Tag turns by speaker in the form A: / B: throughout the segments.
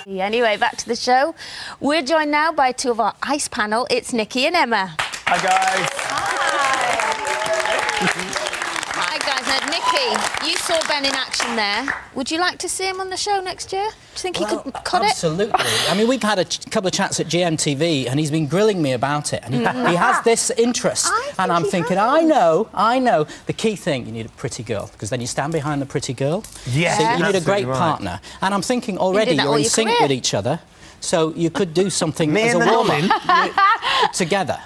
A: Anyway, back to the show. We're joined now by two of our ice panel. It's Nicky and Emma.
B: Hi, guys.
A: Hi, guys. Now, Nicky, you saw Ben in action there. Would you like to see him on the show next year? Do you think he could cut it?
C: Absolutely. I mean, we've had a couple of chats at GMTV and he's been grilling me about it. And he has this interest. And I'm thinking, I know. The key thing, you need a pretty girl, because then you stand behind the pretty girl.
B: Yeah.
C: So you need a great partner. And I'm thinking already you're in sync with each other. So you could do something as a woman together.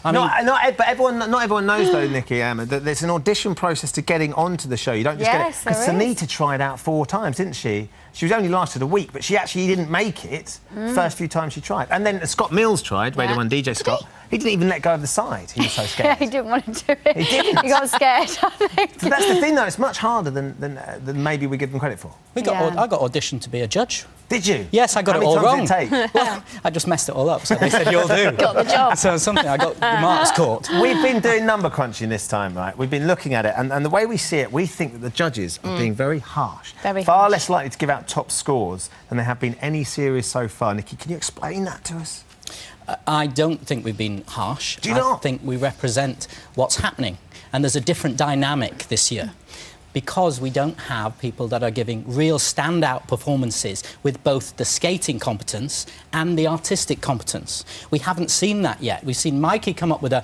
B: But everyone knows, though, Nicky, Emma, that there's an audition process to getting onto the show. You don't just get it. Because Sunita tried out 4 times, didn't she? She was only lasted a week, but she actually didn't make it the first few times she tried. And then Scott Mills tried, Radio 1 DJ Scott. He didn't even let go of the side. He was so scared.
D: Yeah, he didn't want to do it.
B: He didn't.
D: He got scared, I think.
B: So that's the thing, though. It's much harder than maybe we give them credit for.
C: I got auditioned to be a judge.
B: Did you?
C: Yes, I got it all wrong.
B: How many times did it take?
C: Well, I just messed it all up, so they said, you'll do.
A: Got the job.
C: So something, I got the marks caught.
B: We've been doing number crunching this time, right? We've been looking at it, and the way we see it, we think that the judges are being very harsh. Far less likely to give out top scores than they have been any series so far. Nicky, can you explain that to us?
C: I don't think we've been harsh.
B: Do you not?
C: I think we represent what's happening. And there's a different dynamic this year. Because we don't have people that are giving real standout performances with both the skating competence and the artistic competence. We haven't seen that yet. We've seen Mikey come up with a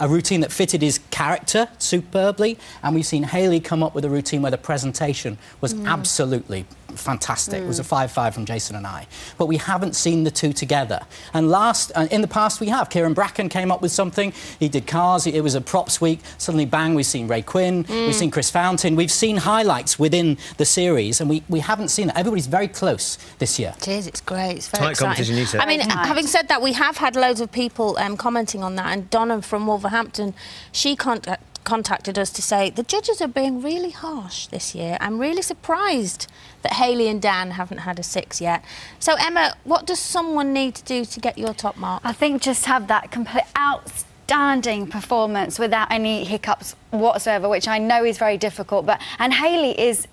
C: routine that fitted his character superbly, and we've seen Hayley come up with a routine where the presentation was absolutely fantastic. It was a 5-5 from Jason and I. But we haven't seen the two together. And in the past we have. Kieran Bracken came up with something. He did Cars. It was a props week. Suddenly, bang, we've seen Ray Quinn. We've seen Chris Fountain. We've seen highlights within the series, and we haven't seen it. Everybody's very close this year.
A: It is. It's great. It's very
B: exciting. Competition, you said.
A: I mean, having said that, we have had loads of people commenting on that, and Donna from Wolverhampton, she contacted us to say the judges are being really harsh this year. I'm really surprised that Hayley and Dan haven't had a 6 yet. So, Emma, what does someone need to do to get your top mark?
D: I think just have that complete outstanding performance without any hiccups whatsoever, which I know is very difficult. And Hayley is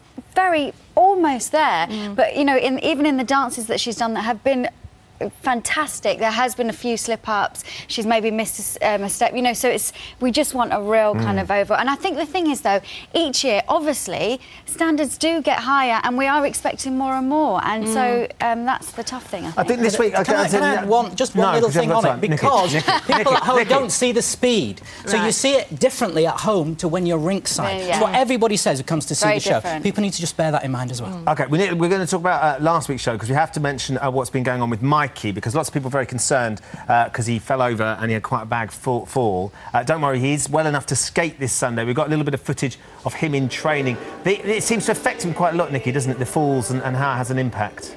D: almost there. But, you know, even in the dances that she's done that have been fantastic, there has been a few slip-ups. She's maybe missed a step, you know, so we just want a real kind of overall. And I think the thing is, though, each year, obviously, standards do get higher and we are expecting more and more, and so that's the tough thing, I think.
C: This week... Can I add one little thing on it? Because people at home don't see the speed. So you see it differently at home to when you're rinkside. It's what everybody says who comes to see the show. People need to just bear that in mind as well.
B: OK, we're going to talk about last week's show, because we have to mention what's been going on with Mikey, because lots of people are very concerned because he fell over and he had quite a bad fall. Don't worry, he's well enough to skate this Sunday. We've got a little bit of footage of him in training. It seems to affect him quite a lot, Nicky, doesn't it, the falls and how it has an impact?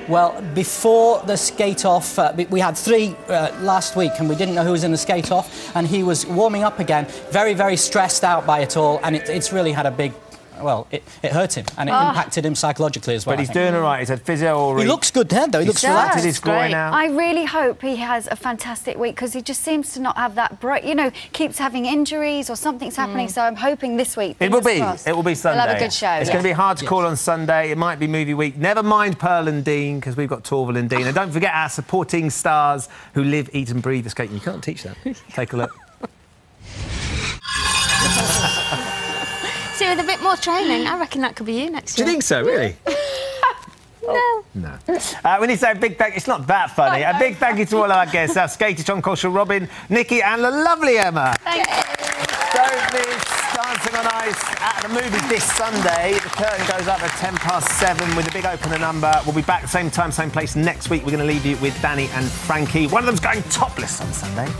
C: Well, before the skate-off, we had 3 last week and we didn't know who was in the skate-off, and he was warming up again, very, very stressed out by it all, and it's really had a big... Well, it hurt him, and it impacted him psychologically as well.
B: But he's doing all right. He's had physio.
C: He looks good there, though. He looks
B: flattened his groin out.
D: I really hope he has a fantastic week, because he just seems to not have that break. You know, keeps having injuries or something's happening. So I'm hoping this week.
B: It will be Sunday.
D: We'll have a good show.
B: It's going to be hard to call on Sunday. It might be movie week. Never mind Pearl and Dean, because we've got Torval and Dean. And don't forget our supporting stars who live, eat and breathe the skating. You can't teach that. Take a look.
A: See, with a bit more training, I reckon that could be you next year.
B: Do you think so, really?
A: No.
B: We need to say a big thank you. It's not that funny. A big thank you to all our guests, our skater, John Cultural, Robin, Nicky and the lovely Emma.
A: Thank you.
B: Don't miss Dancing on Ice at the movies this Sunday. The curtain goes up at 7:10 with a big opener number. We'll be back same time, same place next week. We're going to leave you with Danny and Frankie. One of them's going topless on Sunday.